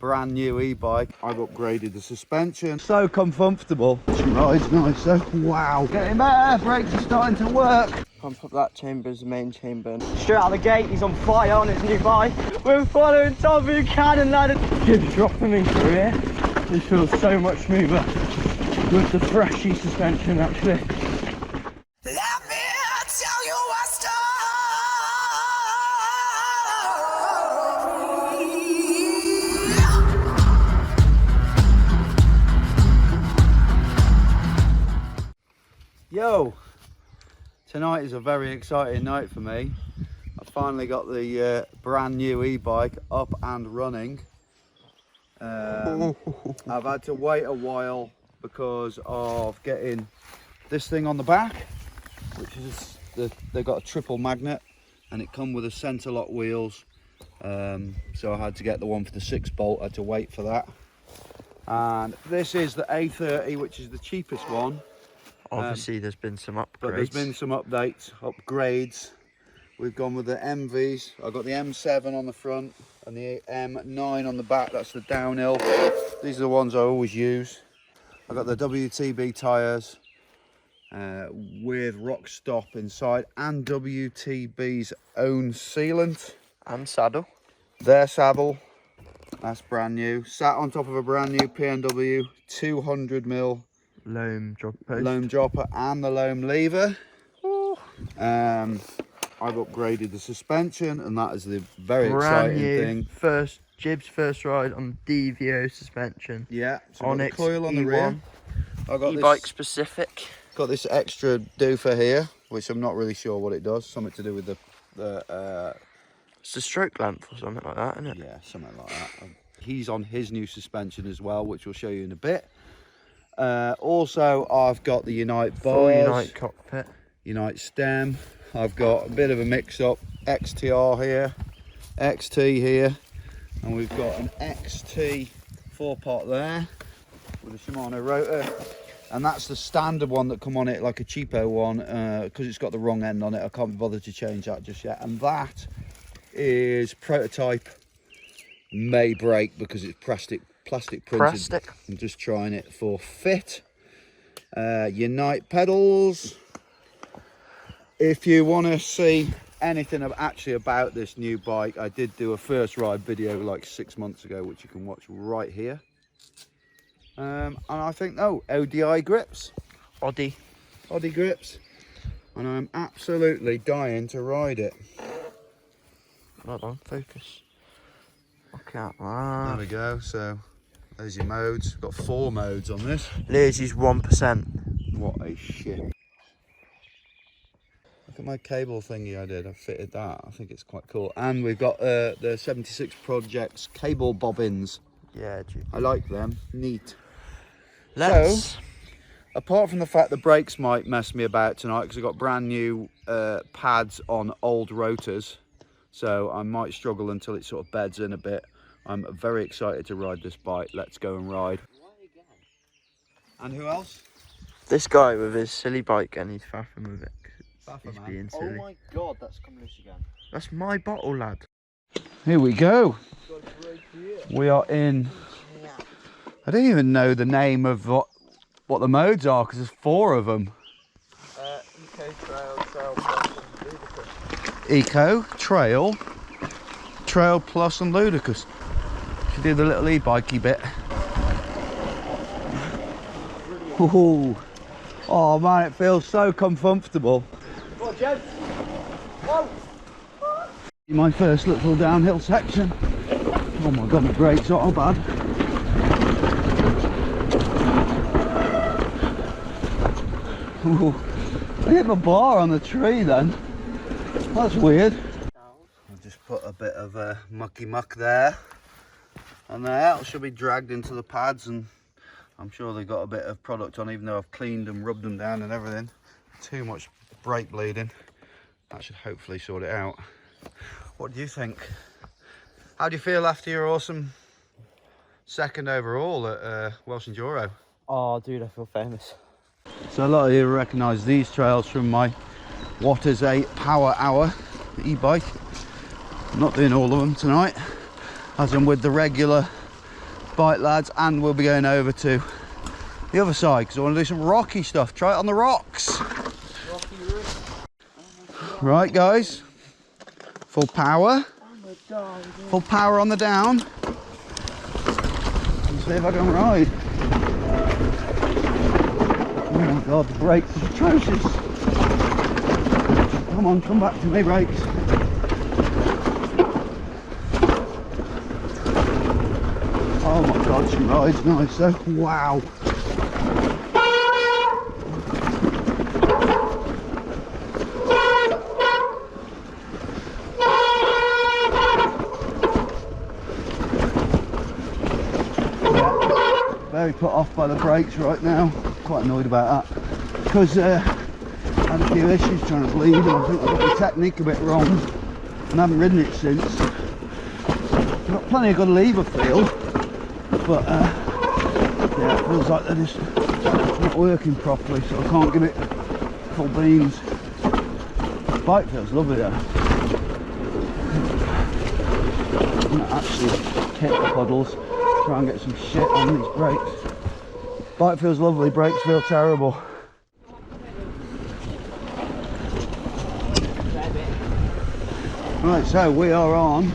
brand new e-bike. I've upgraded the suspension. So comfortable. Ride's nice, so wow. Getting better, brakes are starting to work. Pump up that chamber as the main chamber. Straight out of the gate, he's on fire on his new bike. We're following Tod and I. Jib's dropping me through here. This feels so much smoother with the freshy suspension actually. Let me tell you a story. Yo, tonight is a very exciting night for me. I finally got the brand new e-bike up and running. I've had to wait a while because of getting this thing on the back, which is they've got a triple magnet and it come with a center lock wheels. So I had to get the one for the 6-bolt. I had to wait for that. And this is the A30, which is the cheapest one. Obviously there's been some upgrades. But there's been some upgrades. We've gone with the MVs. I've got the M7 on the front and the M9 on the back. That's the downhill. These are the ones I always use. I've got the WTB tyres with rock stop inside and WTB's own sealant. And saddle. Their saddle, that's brand new. Sat on top of a brand new PNW 200mm loam drop post. Loam dropper and the loam lever. I've upgraded the suspension and that is the very exciting thing. Jib's first ride on DVO suspension. Yeah, so on got the coil on the rear. I got e-bike specific. Got this extra doofer here, which I'm not really sure what it does. Something to do with the it's the stroke length or something like that, isn't it? Yeah, something like that. He's on his new suspension as well, which we'll show you in a bit. Also, I've got the Unite bars, full Unite cockpit, Unite stem. I've got a bit of a mix-up, XTR here, XT here, and we've got an XT 4-pot there with a Shimano rotor, and that's the standard one that come on it, like a cheapo one, because it's got the wrong end on it. I can't be bothered to change that just yet. And that is prototype, may break because it's plastic printed. I'm just trying it for fit. Unite pedals. If you want to see anything about this new bike, I did do a first ride video like 6 months ago, which you can watch right here. And I think, ODI grips. Oddy grips. And I'm absolutely dying to ride it. Hold on, focus. Look at that. There we go. So there's your modes. Got 4 modes on this. Lazy's 1%. What a shit. Look at my cable thingy I did. I fitted that. I think it's quite cool. And we've got the 76 Projects cable bobbins. Yeah, dude. I like them. Neat. So, apart from the fact the brakes might mess me about tonight because I've got brand new pads on old rotors, so I might struggle until it sort of beds in a bit. I'm very excited to ride this bike. Let's go and ride. And who else? This guy with his silly bike and he's faffing with it. He's man. being silly. Oh my god, that's come loose again. That's my bottle, lad. Here we go. We are in. I don't even know the name of what the modes are because there's 4 of them. Eco, Trail, Trail Plus and Ludicrous. Eco, Trail, Trail Plus and Ludicrous. Should do the little e-bikey bit. Ooh. Oh man, it feels so comfortable. Come on, Jeb. Whoa. My first little downhill section. Oh my god, my brakes are bad. Ooh. I hit my bar on the tree then. That's weird. I'll just put a bit of mucky muck there. And that should be dragged into the pads, and I'm sure they've got a bit of product on, even though I've cleaned and rubbed them down and everything. Too much brake bleeding. That should hopefully sort it out. What do you think? How do you feel after your awesome second overall at Welsh Enduro? Oh, dude, I feel famous. So a lot of you recognise these trails from my What Is a Power Hour e-bike. I'm not doing all of them tonight, as I'm with the regular bike, lads, and we'll be going over to the other side because I want to do some rocky stuff. Try it on the rocks. Right, guys, full power. Full power on the down. Let's see if I can ride. Oh my god, the brakes are atrocious. Come on, come back to me, brakes. Oh my god, she rides nice though. Wow. Very put off by the brakes right now. Quite annoyed about that because I had a few issues trying to bleed, and I think I got the technique a bit wrong and haven't ridden it since. I've got plenty of good lever feel, but yeah, it feels like they're just not working properly, so I can't give it full beans. The bike feels lovely though. I'm gonna actually hit the puddles, try and get some shit on these brakes. Bike feels lovely, brakes feel terrible. Right, so we are on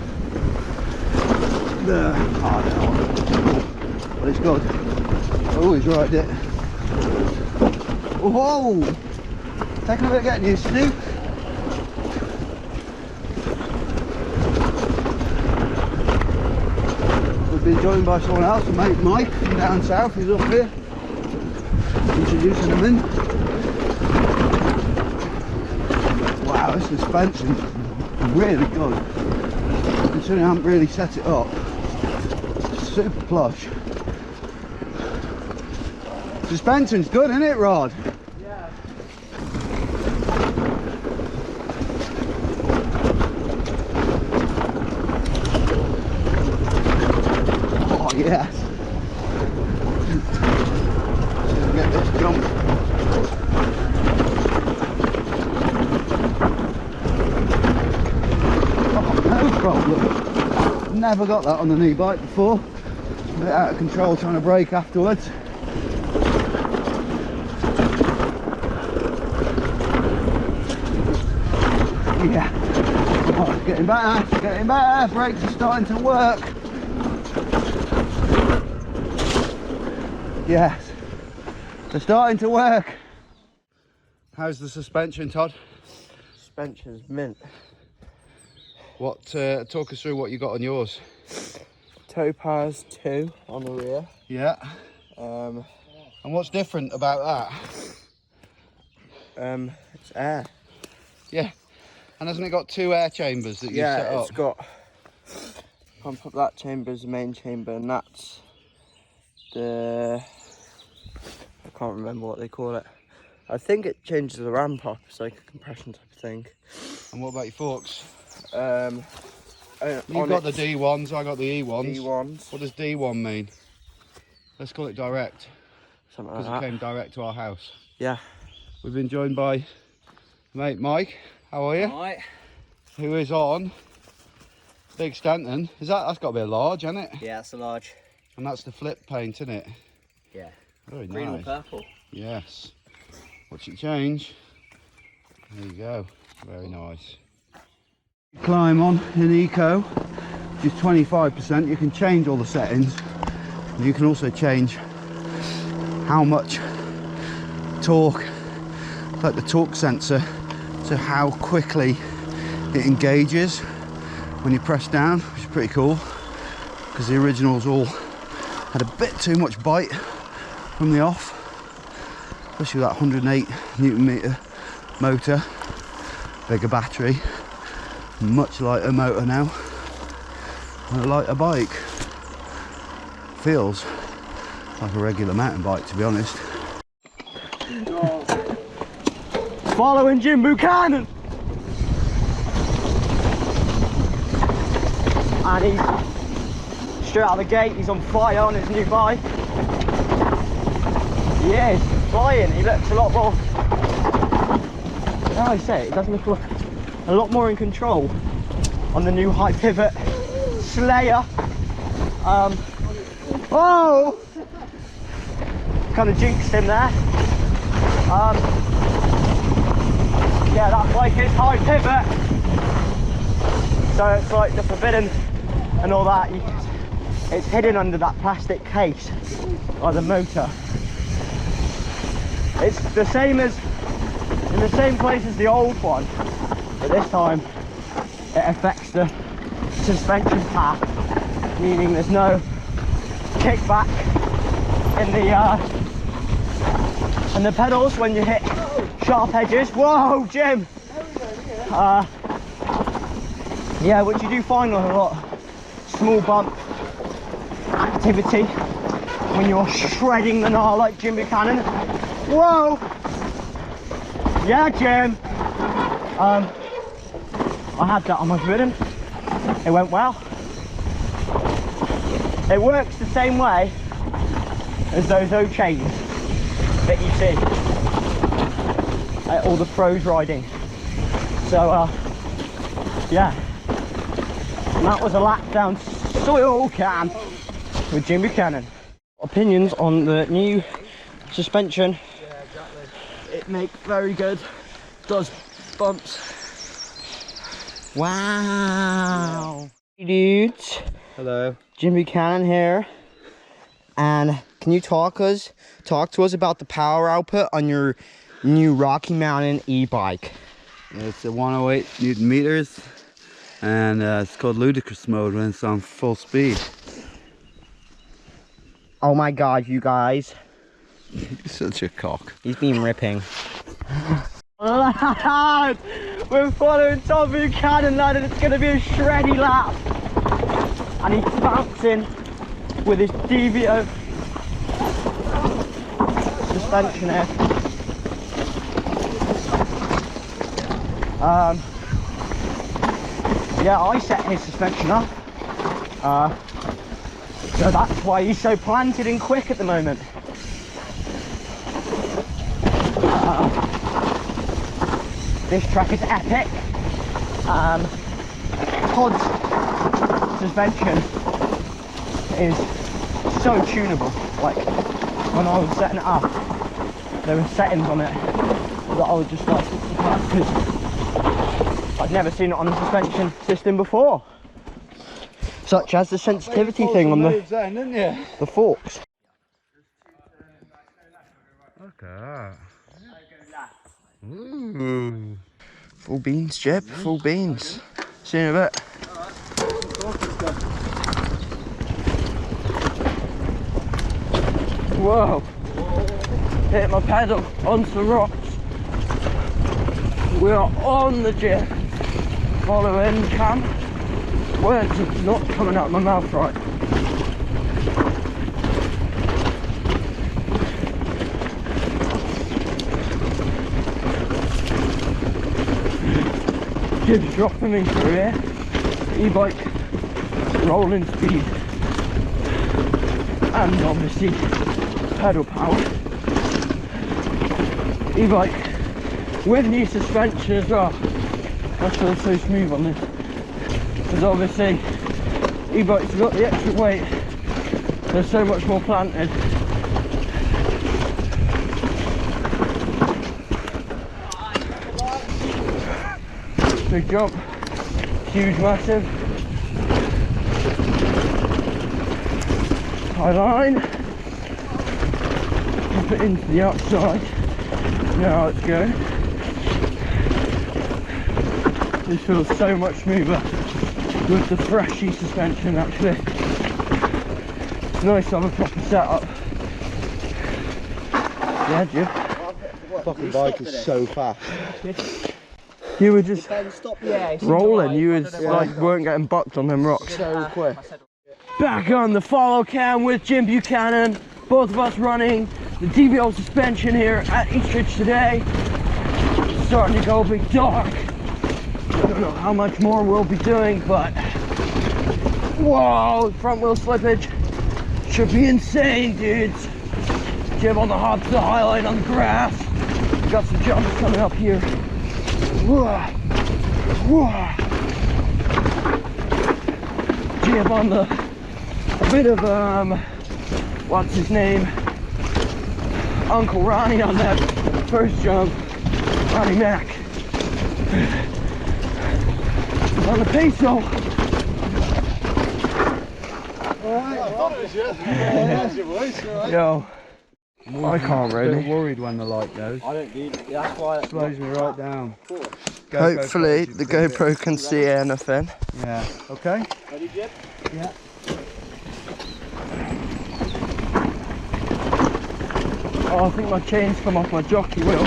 the harder one, but it's good. Oh, he's right there. Whoa! Taking a bit of getting used to. We've been joined by someone else, mate Mike from down south. He's up here. Introducing him in. Wow, this suspension's really good. Considering I haven't really set it up. It's super plush. Suspension's good, isn't it, Rod? Yeah. Oh yes. Get this jump. Oh, no problem. Never got that on an e-bike before. A bit out of control trying to brake afterwards. Yeah. Oh, it's getting better, getting better. Brakes are starting to work. Yes. They're starting to work. How's the suspension, Todd? Suspension's mint. What? Talk us through what you got on yours. Topaz 2 on the rear. Yeah. And what's different about that? It's air. Yeah. And hasn't it got 2 air chambers that you set up? Yeah, it's got. Pump up that chamber is the main chamber, and that's the. I can't remember what they call it. I think it changes the ramp up. It's like a compression type of thing. And what about your forks? You've got the D1s, I got the E1s. D1s. What does D1 mean? Let's call it direct. Something like Because that. it came direct to our house. Yeah. We've been joined by mate Mike. How are you? Alright. Who is on Big Stanton. That's got to be a large, hasn't it? Yeah, that's a large. And that's the flip paint, isn't it? Yeah. Very Green or nice. purple. Yes. Watch it change. There you go. Very nice. Climb on in Eco, which is 25%. You can change all the settings. You can also change how much torque, like the torque sensor, so how quickly it engages when you press down, which is pretty cool because the originals all had a bit too much bite from the off, especially with that 108 Newton meter motor, bigger battery, much lighter motor now, and a lighter bike. Feels like a regular mountain bike, to be honest. Following Jim Buchanan. And he's straight out of the gate. He's on fire on his new bike. Yeah, he's flying. He looks a lot more. How do I say it? He does look a lot more in control on the new high pivot Slayer. Oh! Kind of jinxed him there. Yeah, that bike is high pivot. So it's like the forbidden and all that. It's hidden under that plastic case by the motor. It's the same as, in the same place as the old one, but this time it affects the suspension path, meaning there's no kickback in the pedals when you hit sharp edges. Whoa, Jim! Yeah, which you do find on a lot. Small bump activity when you're shredding the gnar like Jim Buchanan. Whoa! Yeah, Jim! I had that on my forbidden. It went well. It works the same way as those O chains that you see at all the pros riding. So yeah, and that was a lap down soil can with Jim Buchanan. Opinions on the new suspension? Yeah, exactly. It makes very good, does bumps. Wow. Hey dudes. Hello. Jim Buchanan here. And can you talk to us about the power output on your new Rocky Mountain e-bike? It's a 108 Newton meters, and it's called ludicrous mode when it's on full speed. Oh my god, you guys. You're such a cock. He's been ripping. Lad, we're following Tod Buchanan, lad, and it's going to be a shreddy lap. And he's bouncing with his DVO suspension here. Yeah, I set his suspension up. So that's why he's so planted and quick at the moment. This track is epic. Tod's suspension is so tunable. Like when I was setting it up, there were settings on it that I was just like, because I'd never seen it on a suspension system before. Such as the sensitivity thing on the forks. Look at that. Ooh. Full beans, Jeb, full beans. See you in a bit. Whoa. Hit my pedal onto the rocks. We are on the Jib. Following cam. Words are not coming out of my mouth right. Jib's dropping me through here. E-bike rolling speed. And obviously pedal power. E-bike with new suspension as well. That's feels so smooth on this. Because obviously e-bike's got the extra weight. There's so much more planted. Big jump, huge, massive. High line. Drop it into the outside. Now let's go. This feels so much smoother with the freshy suspension actually. It's nice to have a proper setup. Yeah, Jib. Fucking bike is so fast. You were just Yeah, rolling, you was like weren't getting bucked on them rocks. so quick. Back on the follow cam with Jim Buchanan, both of us running the DVO suspension here at Eastridge today. Starting to go a bit dark. I don't know how much more we'll be doing, but whoa, front wheel slippage should be insane, dudes. Jim on the hot to highlight on the grass. Got some jumps coming up here. Jib on the bit of what's his name? Uncle Ronnie on that first jump. Ronnie Mac. On the peso. Alright, I thought it was you. That's your voice, alright. Yo, I can't really. I'm worried when the light goes. I don't need it. That's why It slows me right down. Hopefully the GoPro can see anything. Yeah. Okay. Ready, Jeb? Yeah. Oh, I think my chain's come off my jockey wheel.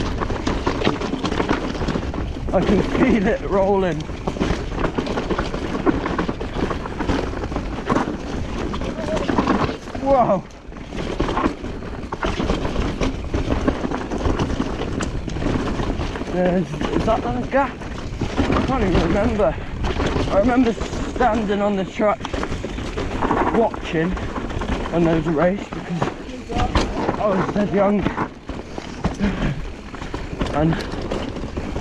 I can feel it rolling. Whoa! Is that the gap? I can't even remember. I remember standing on the track watching when there was a race because I was dead young and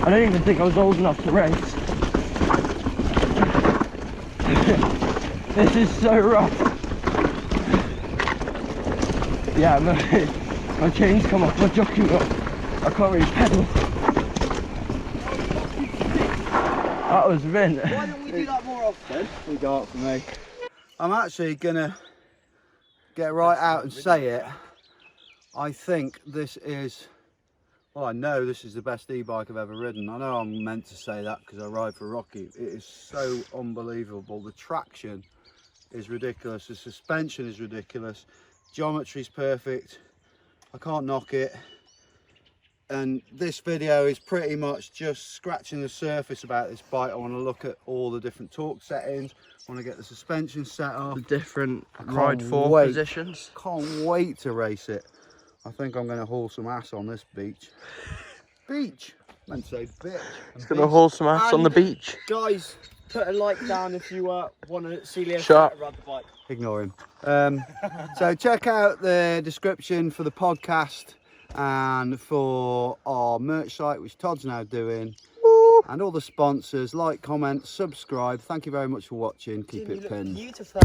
I don't even think I was old enough to race. This is so rough. Yeah, my chain's come off my jockey wheel. I can't really pedal. That was mint. Why don't we do that more often? We got for me. I'm actually gonna get right out and say it. I think this is, well, I know this is the best e-bike I've ever ridden. I know I'm meant to say that because I ride for Rocky. It is so unbelievable. The traction is ridiculous. The suspension is ridiculous. Geometry's perfect. I can't knock it. And this video is pretty much just scratching the surface about this bike. I want to look at all the different torque settings. I want to get the suspension set up. The different can't ride for wait. positions. Can't wait to race it. I think I'm going to haul some ass on this beach. Beach? I meant to say bitch. It's going to haul some ass on the beach. Guys, put a like down if you want to see Leo Shut ride the bike. Ignore him. So check out the description for the podcast and for our merch site, which Todd's now doing. Woo. And all the sponsors. Like, comment, subscribe. Thank you very much for watching. Keep it pinned. Beautiful.